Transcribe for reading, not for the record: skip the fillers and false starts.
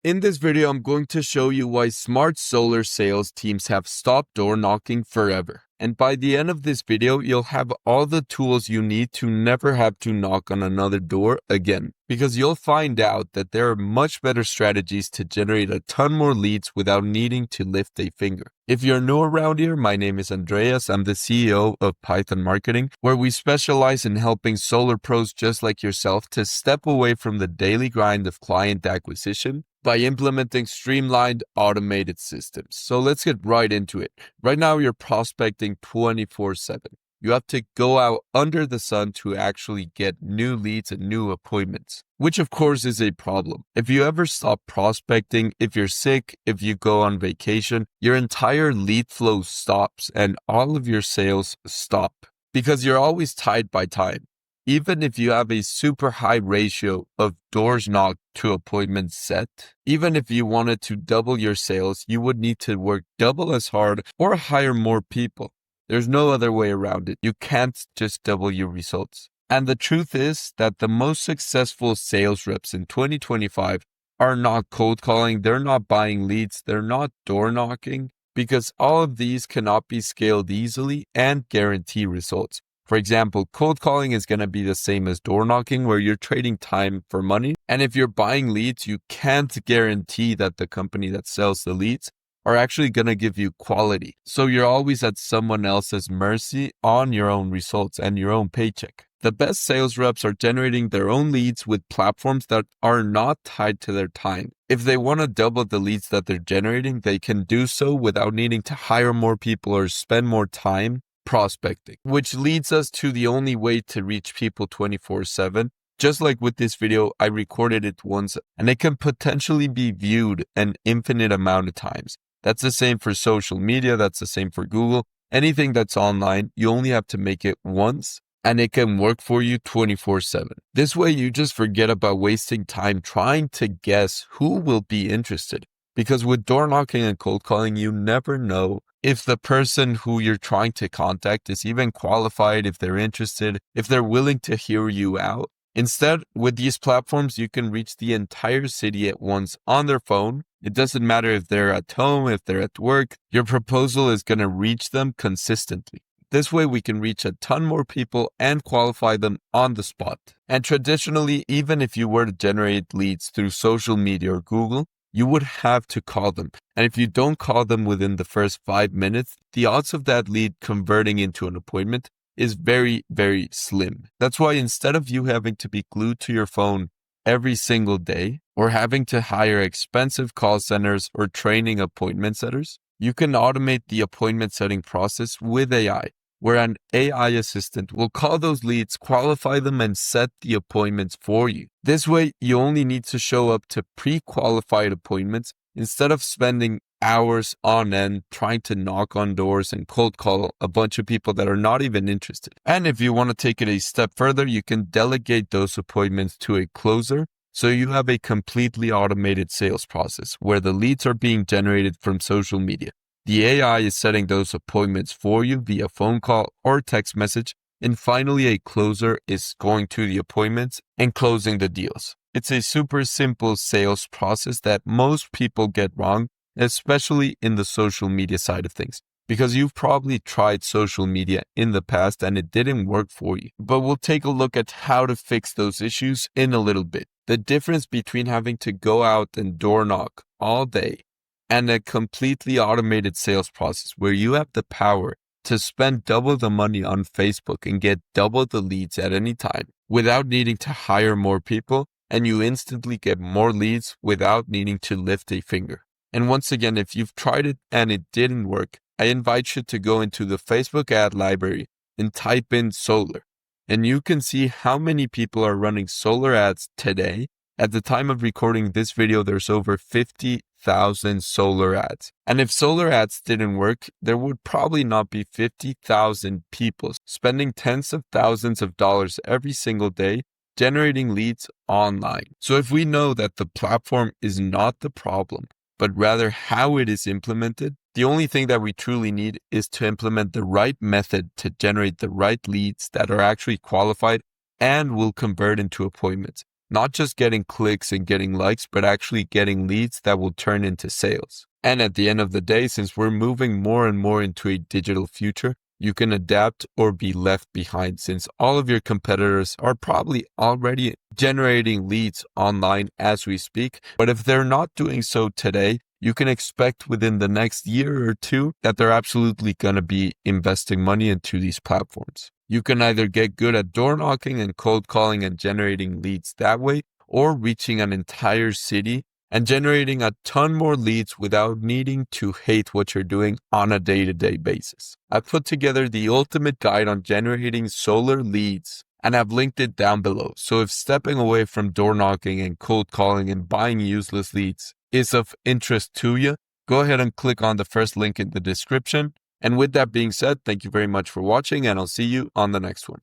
In this video, I'm going to show you why smart solar sales teams have stopped door knocking forever. And by the end of this video, you'll have all the tools you need to never have to knock on another door again. Because you'll find out that there are much better strategies to generate a ton more leads without needing to lift a finger. If you're new around here, my name is Andreas. I'm the CEO of Python Marketing, where we specialize in helping solar pros just like yourself to step away from the daily grind of client acquisition by implementing streamlined automated systems. So let's get right into it. Right now, you're prospecting 24/7. You have to go out under the sun to actually get new leads and new appointments, which of course is a problem. If you ever stop prospecting, if you're sick, if you go on vacation, your entire lead flow stops and all of your sales stop because you're always tied by time. Even if you have a super high ratio of doors knocked to appointments set, even if you wanted to double your sales, you would need to work double as hard or hire more people. There's no other way around it. You can't just double your results. And the truth is that the most successful sales reps in 2025 are not cold calling, they're not buying leads, they're not door knocking, because all of these cannot be scaled easily and guarantee results. For example, cold calling is going to be the same as door knocking, where you're trading time for money. And if you're buying leads, you can't guarantee that the company that sells the leads are actually going to give you quality. So you're always at someone else's mercy on your own results and your own paycheck. The best sales reps are generating their own leads with platforms that are not tied to their time. If they want to double the leads that they're generating, they can do so without needing to hire more people or spend more time prospecting, which leads us to the only way to reach people 24/7. Just like with this video, I recorded it once and it can potentially be viewed an infinite amount of times. That's the same for social media. That's the same for Google. Anything that's online, you only have to make it once and it can work for you 24/7. This way, you just forget about wasting time trying to guess who will be interested. Because with door knocking and cold calling, you never know if the person who you're trying to contact is even qualified, if they're interested, if they're willing to hear you out. Instead, with these platforms, you can reach the entire city at once on their phone. It doesn't matter if they're at home, if they're at work, your proposal is going to reach them consistently. This way, we can reach a ton more people and qualify them on the spot. And traditionally, even if you were to generate leads through social media or Google, you would have to call them. And if you don't call them within the first 5 minutes, the odds of that lead converting into an appointment is very, very slim. That's why instead of you having to be glued to your phone every single day or having to hire expensive call centers or training appointment setters, you can automate the appointment setting process with AI, where an AI assistant will call those leads, qualify them, and set the appointments for you. This way, you only need to show up to pre-qualified appointments instead of spending hours on end trying to knock on doors and cold call a bunch of people that are not even interested. And if you want to take it a step further, you can delegate those appointments to a closer, so you have a completely automated sales process where the leads are being generated from social media. The AI is setting those appointments for you via phone call or text message, and finally a closer is going to the appointments and closing the deals. It's a super simple sales process that most people get wrong, especially in the social media side of things, because you've probably tried social media in the past and it didn't work for you. But we'll take a look at how to fix those issues in a little bit. The difference between having to go out and door knock all day and a completely automated sales process where you have the power to spend double the money on Facebook and get double the leads at any time without needing to hire more people, and you instantly get more leads without needing to lift a finger. And once again, if you've tried it and it didn't work, I invite you to go into the Facebook ad library and type in solar. And you can see how many people are running solar ads today. At the time of recording this video, there's over 50,000 solar ads. And if solar ads didn't work, there would probably not be 50,000 people spending tens of thousands of dollars every single day generating leads online. So if we know that the platform is not the problem, but rather how it is implemented, the only thing that we truly need is to implement the right method to generate the right leads that are actually qualified and will convert into appointments. Not just getting clicks and getting likes, but actually getting leads that will turn into sales. And at the end of the day, since we're moving more and more into a digital future, you can adapt or be left behind, since all of your competitors are probably already generating leads online as we speak. But if they're not doing so today, you can expect within the next year or two that they're absolutely going to be investing money into these platforms. You can either get good at door knocking and cold calling and generating leads that way, or reaching an entire city and generating a ton more leads without needing to hate what you're doing on a day-to-day basis. I've put together the ultimate guide on generating solar leads, and I've linked it down below. So if stepping away from door knocking and cold calling and buying useless leads is of interest to you, go ahead and click on the first link in the description. And with that being said, thank you very much for watching, and I'll see you on the next one.